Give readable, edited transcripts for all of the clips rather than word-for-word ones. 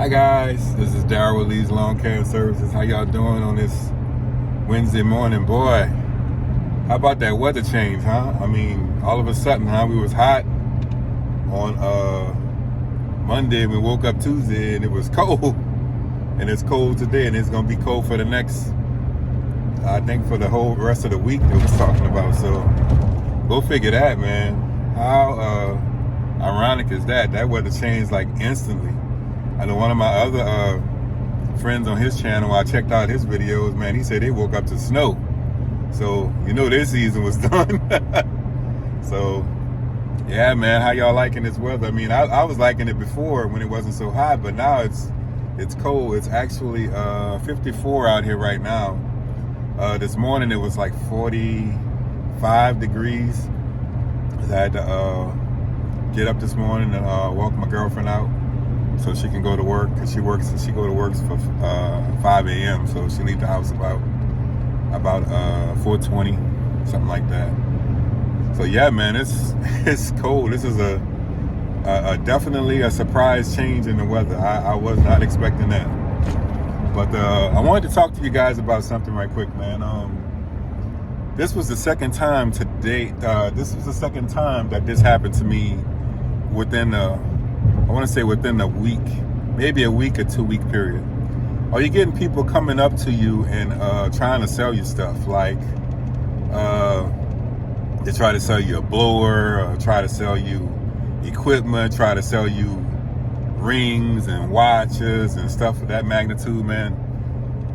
Hi guys, this is Darryl with Lee's Lawn Care Services. How y'all doing on this Wednesday morning? Boy, how about that weather change, huh? I mean, all of a sudden, we was hot on Monday. We woke up Tuesday and it was cold. And it's cold today and it's gonna be cold for the next, I think for the whole rest of the week they was talking about. So go figure that, man. How ironic is that? That weather changed like instantly. I know one of my other friends on his channel, I checked out his videos, man, he said they woke up to snow. So, you know their season was done. So, yeah, man, how y'all liking this weather? I mean, I was liking it before when it wasn't so hot, but now it's cold. It's actually 54 out here right now. This morning it was like 45 degrees. I had to get up this morning and walk my girlfriend out so she can go to work, because she go to work for 5 a.m. So she leave the house about 4:20, something like that. So yeah, man, it's cold. This is a definitely a surprise change in the weather. I was not expecting that. But I wanted to talk to you guys about something right quick, man. This was the second time today. This was the second time that this happened to me within I want to say within a week, maybe a week or 2 week period. Are you getting people coming up to you and trying to sell you stuff? Like they try to sell you a blower, or try to sell you equipment, try to sell you rings and watches and stuff of that magnitude, man.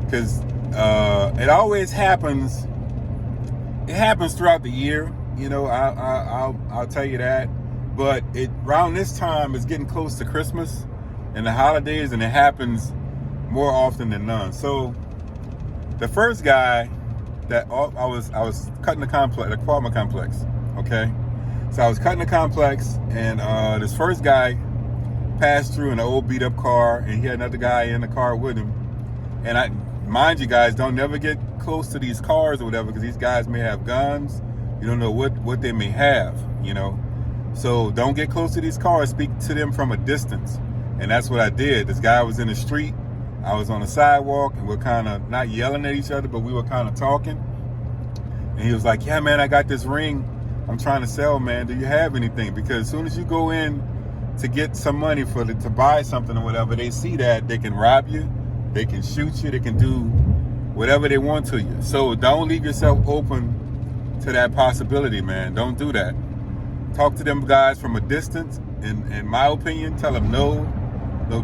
Because it always happens. It happens throughout the year, you know. I'll tell you that. But around this time, it's getting close to Christmas and the holidays, and it happens more often than none. So the first guy that I was cutting the apartment complex, okay? So I was cutting the complex, and this first guy passed through in an old beat up car, and he had another guy in the car with him. And mind you guys, don't never get close to these cars or whatever, because these guys may have guns. You don't know what they may have, you know. So don't get close to these cars. Speak to them from a distance. And that's what I did. This guy was in the street. I was on the sidewalk, and we're kind of not yelling at each other, but we were kind of talking. And he was like, yeah, man, I got this ring I'm trying to sell, man. Do you have anything? Because as soon as you go in to get some money to buy something or whatever, they see that they can rob you, they can shoot you, they can do whatever they want to you. So don't leave yourself open to that possibility, man. Don't do that. Talk to them guys from a distance. In my opinion, tell them no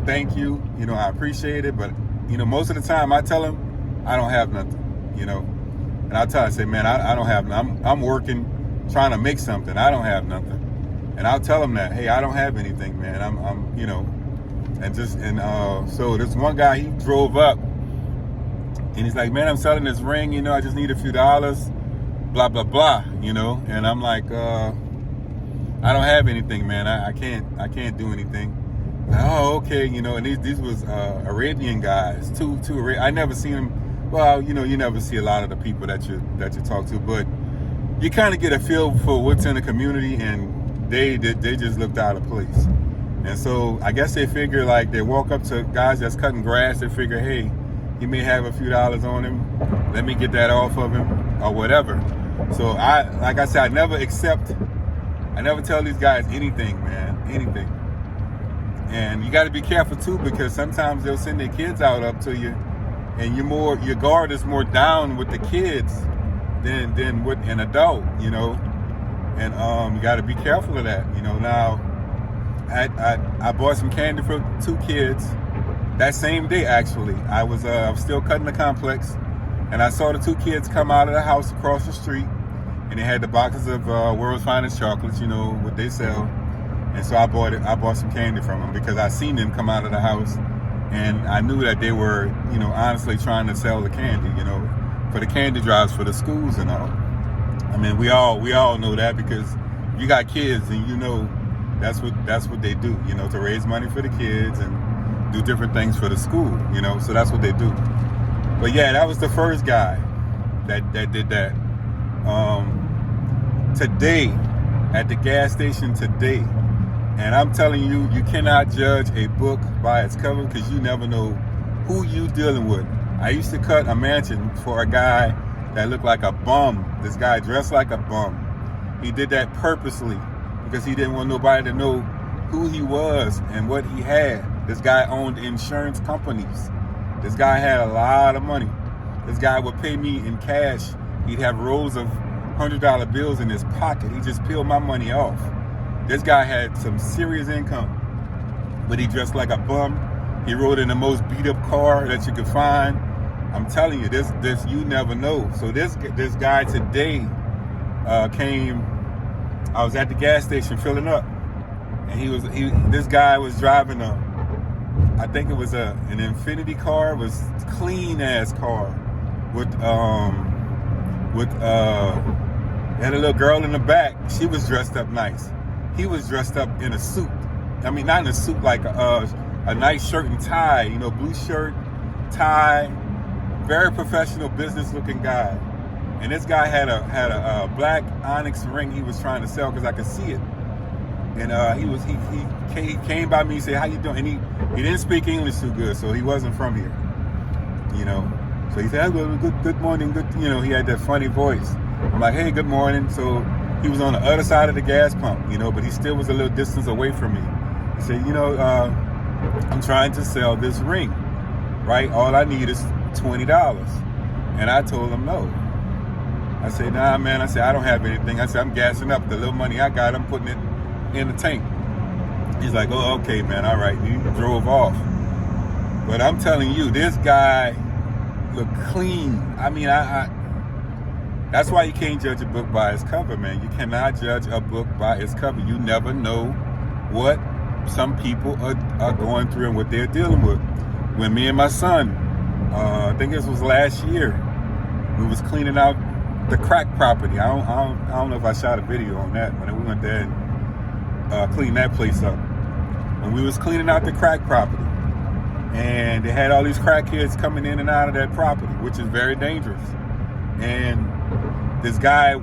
thank you. You know, I appreciate it, but you know, most of the time I tell them I don't have nothing, you know. And I say, man, I don't have nothing. I'm working, trying to make something. I don't have nothing. And I'll tell them that, hey, I don't have anything, man. I'm you know, so this one guy, he drove up and he's like, man, I'm selling this ring, you know, I just need a few dollars, blah, blah, blah, you know. And I'm like, I don't have anything, man. I can't do anything. Oh, okay, you know. And these was Arabian guys, two I never seen them. Well, you know, you never see a lot of the people that you talk to, but you kind of get a feel for what's in the community, and they just looked out of place. And so I guess they figure, like, they walk up to guys that's cutting grass. They figure, hey, he may have a few dollars on him. Let me get that off of him or whatever. So like I said, I never tell these guys anything, man, anything. And you got to be careful too, because sometimes they'll send their kids out up to you, and your guard is more down with the kids than with an adult, you know. And you got to be careful of that, you know. Now, I bought some candy for 2 kids that same day. Actually, I was still cutting the complex, and I saw the 2 kids come out of the house across the street. And they had the boxes of World's Finest chocolates, you know, what they sell. And so I bought some candy from them, because I seen them come out of the house, and I knew that they were, you know, honestly trying to sell the candy, you know, for the candy drives for the schools and all. I mean, we all know that, because you got kids, and you know that's what they do, you know, to raise money for the kids and do different things for the school, you know. So that's what they do. But yeah, that was the first guy that did that. Today, at the gas station today, And I'm telling you, you cannot judge a book by its cover because you never know who you dealing with. I used to cut a mansion for a guy that looked like a bum. This guy dressed like a bum. He did that purposely because he didn't want nobody to know who he was and what he had. This guy owned insurance companies. This guy had a lot of money. This guy would pay me in cash. He'd have rolls of $100 bills in his pocket. He just peeled my money off. This guy had some serious income, but he dressed like a bum. He rode in the most beat up car that you could find. I'm telling you, this you never know. So this guy today came. I was at the gas station filling up, and this guy was driving I think it was an Infiniti car. It was a clean ass car with had a little girl in the back. She was dressed up nice. He was dressed up in a suit. I mean, not in a suit, like a nice shirt and tie, you know, blue shirt, tie, very professional business looking guy. And this guy had a black Onyx ring he was trying to sell because I could see it. And he came by me and said, "How you doing?" And he didn't speak English too good, so he wasn't from here, you know. So he said, "Good morning, good." You know, he had that funny voice. I'm like, "Hey, good morning." So he was on the other side of the gas pump, you know, but he still was a little distance away from me. He said, "You know, I'm trying to sell this ring, right? All I need is $20. And I told him no. I said, "Nah, man." I said, "I don't have anything." I said, "I'm gassing up. The little money I got, I'm putting it in the tank." He's like, "Oh, okay, man. All right." He drove off. But I'm telling you, this guy looked clean. I mean, that's why you can't judge a book by its cover, man. You cannot judge a book by its cover. You never know what some people are going through and what they're dealing with. When me and my son, I think this was last year, we was cleaning out the crack property. I don't know if I shot a video on that when we went there and cleaned that place up. When we was cleaning out the crack property, and they had all these crackheads coming in and out of that property, which is very dangerous. And this guy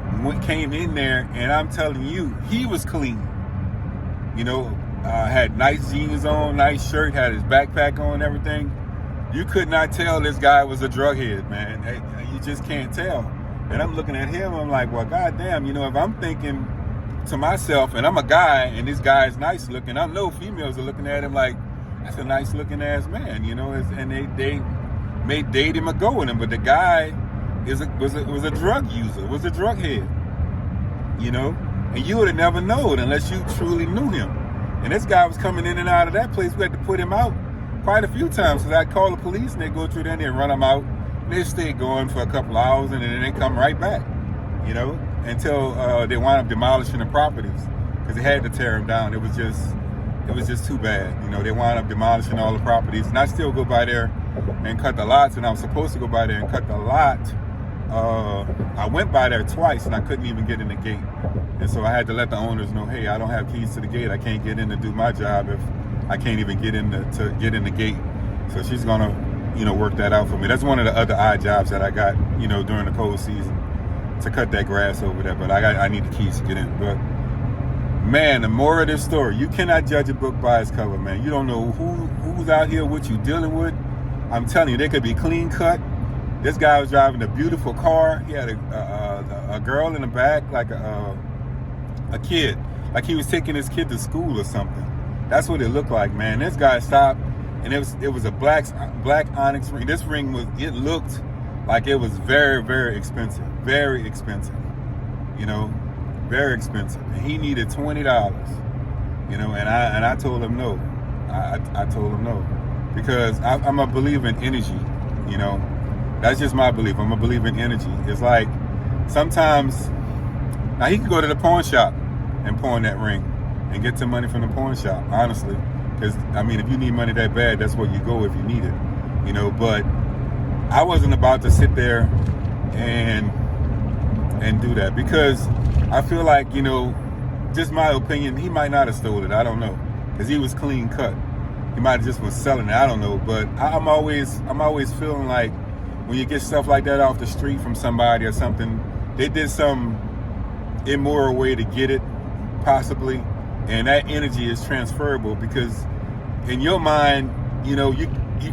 came in there, and I'm telling you, he was clean. You know, had nice jeans on, nice shirt, had his backpack on, everything. You could not tell this guy was a drug head, man. You just can't tell. And I'm looking at him, I'm like, well, goddamn, you know, if I'm thinking to myself, and I'm a guy, and this guy is nice looking, I know females are looking at him like, that's a nice looking ass man, you know, and they may date him or go with him, but the guy was a drug user, was a drug head, you know, and you would have never known unless you truly knew him. And this guy was coming in and out of that place. We had to put him out quite a few times because I'd call the police and they'd go through there and they'd run him out. And they'd stay going for a couple hours and then they'd come right back, you know, until they wound up demolishing the properties because they had to tear them down. It was just too bad. You know, they wound up demolishing all the properties. And I still go by there and cut the lots, and I was supposed to go by there and cut the lot. I went by there twice and I couldn't even get in the gate. And so I had to let the owners know, hey, I don't have keys to the gate. I can't get in to do my job if I can't even get in to get in the gate. So she's gonna, you know, work that out for me. That's one of the other odd jobs that I got, you know, during the cold season, to cut that grass over there. But I need the keys to get in. But man, the moral of this story, you cannot judge a book by its cover, man. You don't know who's out here, what you dealing with. I'm telling you, they could be clean cut. This guy was driving a beautiful car. He had a girl in the back, like a kid, like he was taking his kid to school or something. That's what it looked like, man. This guy stopped, and it was a black Onyx ring. This ring it looked like it was very, very expensive, you know, very expensive. And he needed $20, you know, and I told him no. I told him no because I'm a believer in energy, you know. That's just my belief. I'm a believer in energy. It's like sometimes, now he could go to the pawn shop and pawn that ring and get some money from the pawn shop, honestly. Because, I mean, if you need money that bad, that's where you go if you need it, you know. But I wasn't about to sit there and do that because I feel like, you know, just my opinion, he might not have stolen it. I don't know. Because he was clean cut. He might have just was selling it. I don't know. But I'm always feeling like when you get stuff like that off the street from somebody or something, they did some immoral way to get it, possibly. and that energy is transferable, because in your mind, you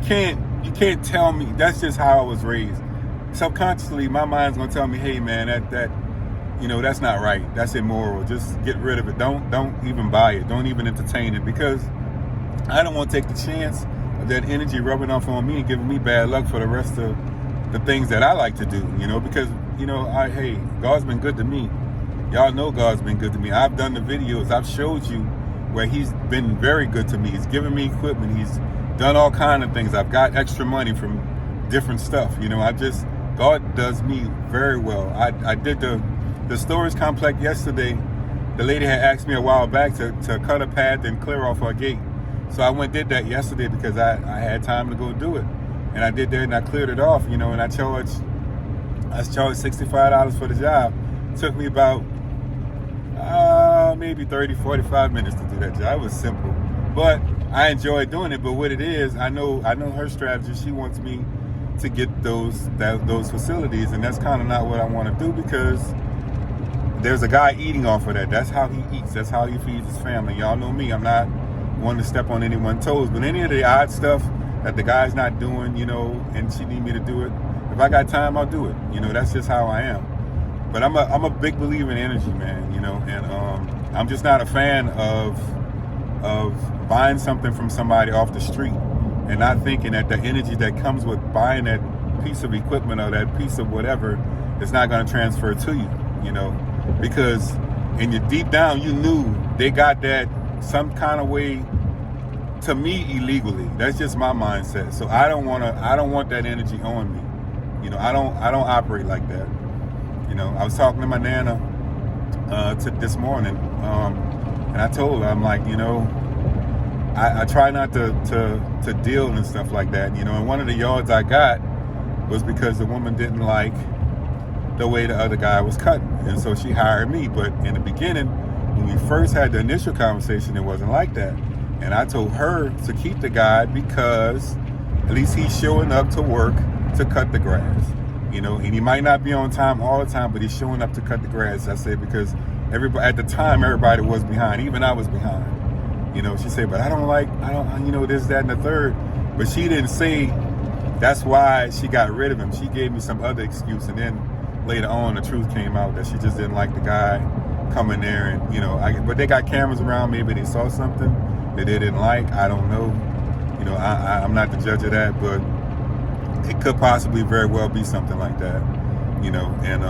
can't tell me. That's just how I was raised. Subconsciously, my mind's gonna tell me, hey man, that that's not right. That's immoral. Just get rid of it. Don't even buy it. Don't even entertain it, because I don't want to take the chance of that energy rubbing off on me and giving me bad luck for the rest of the things that I like to do. Because hey, God's been good to me. Y'all know God's been good to me. I've done the videos. I've showed you where He's been very good to me. He's given me equipment. He's done all kind of things. I've got extra money from different stuff. God does me very well. I did the storage complex yesterday. The lady had asked me a while back to cut a path and clear off her gate. So I went and did that yesterday because I had time to go do it. And I did that and I cleared it off, and I charged $65 for the job. It took me about maybe 30, 45 minutes to do that job. It was simple, but I enjoyed doing it. But what it is, I know her strategy. She wants me to get those facilities, and that's kind of not what I want to do, because there's a guy eating off of that. That's how he eats. That's how he feeds his family. Y'all know me. I'm not one to step on anyone's toes, but any of the odd stuff that the guy's not doing, and she need me to do it, if I got time, I'll do it. That's just how I am. But I'm a big believer in energy, man. And I'm just not a fan of buying something from somebody off the street and not thinking that the energy that comes with buying that piece of equipment or that piece of whatever is not going to transfer to you. Because in your deep down, you knew they got that some kind of way to me illegally. That's just my mindset. So I don't want that energy on me. I don't operate like that. I was talking to my nana this morning, and I told her, I'm like, I try not to deal and stuff like that. And one of the yards I got was because the woman didn't like the way the other guy was cutting, and so she hired me. But in the beginning, when we first had the initial conversation, it wasn't like that. And I told her to keep the guy because at least he's showing up to work to cut the grass. And he might not be on time all the time, but he's showing up to cut the grass. I said, because at the time, everybody was behind. Even I was behind. She said, but I don't, this, that, and the third. But she didn't say that's why she got rid of him. She gave me some other excuse. And then later on, the truth came out that she just didn't like the guy coming there. And, but they got cameras around. Maybe they saw something that they didn't like. I don't know. I'm not the judge of that, but it could possibly very well be something like that, and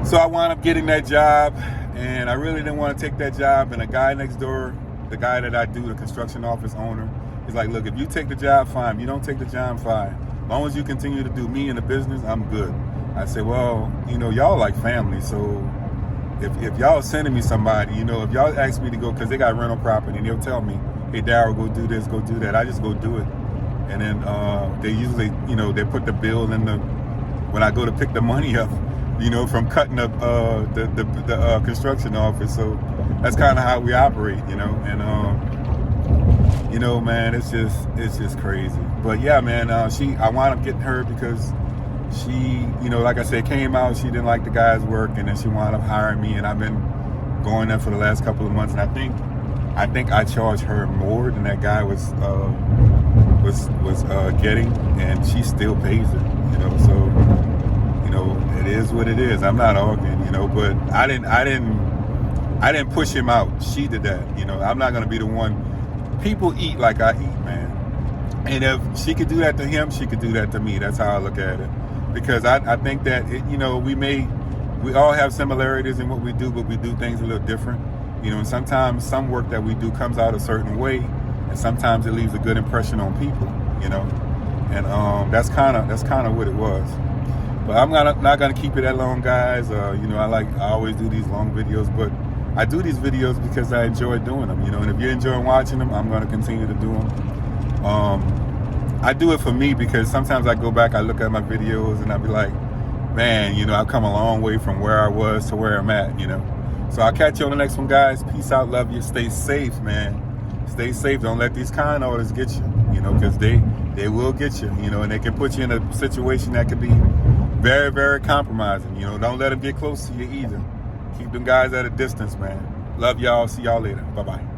so I wound up getting that job, and I really didn't want to take that job. And a guy next door, the guy that I do, the construction office owner, he's like, look, if you take the job, fine. If you don't take the job, fine. As long as you continue to do me in the business, I'm good. I said, well, y'all like family, so if y'all sending me somebody, if y'all ask me to go, because they got rental property, and they'll tell me, hey, Daryl, go do this, go do that, I just go do it. And then they usually, they put the bill in when I go to pick the money up, from cutting up the construction office. So that's kind of how we operate, and man, it's just crazy. But yeah, man, I wound up getting her because she, like I said, came out. She didn't like the guy's work, and then she wound up hiring me, and I've been going there for the last couple of months. And I think I charged her more than that guy was getting, and she still pays it. So it is what it is. I'm not arguing, but I didn't push him out. She did that. I'm not gonna be the one. People eat like I eat, man. And if she could do that to him, she could do that to me. That's how I look at it. Because I think that we all have similarities in what we do, but we do things a little different. And sometimes some work that we do comes out a certain way, and sometimes it leaves a good impression on people. And that's kind of what it was. But I'm not gonna keep it that long, guys. I always do these long videos, but I do these videos because I enjoy doing them. And if you're enjoying watching them, I'm gonna continue to do them. I do it for me because sometimes I go back, I look at my videos, and I be like, man, I've come a long way from where I was to where I'm at. So I'll catch you on the next one, guys. Peace out, love you. Stay safe, man. Stay safe. Don't let these con artists get you. Because they will get you. And they can put you in a situation that could be very, very compromising. Don't let them get close to you either. Keep them guys at a distance, man. Love y'all. See y'all later. Bye-bye.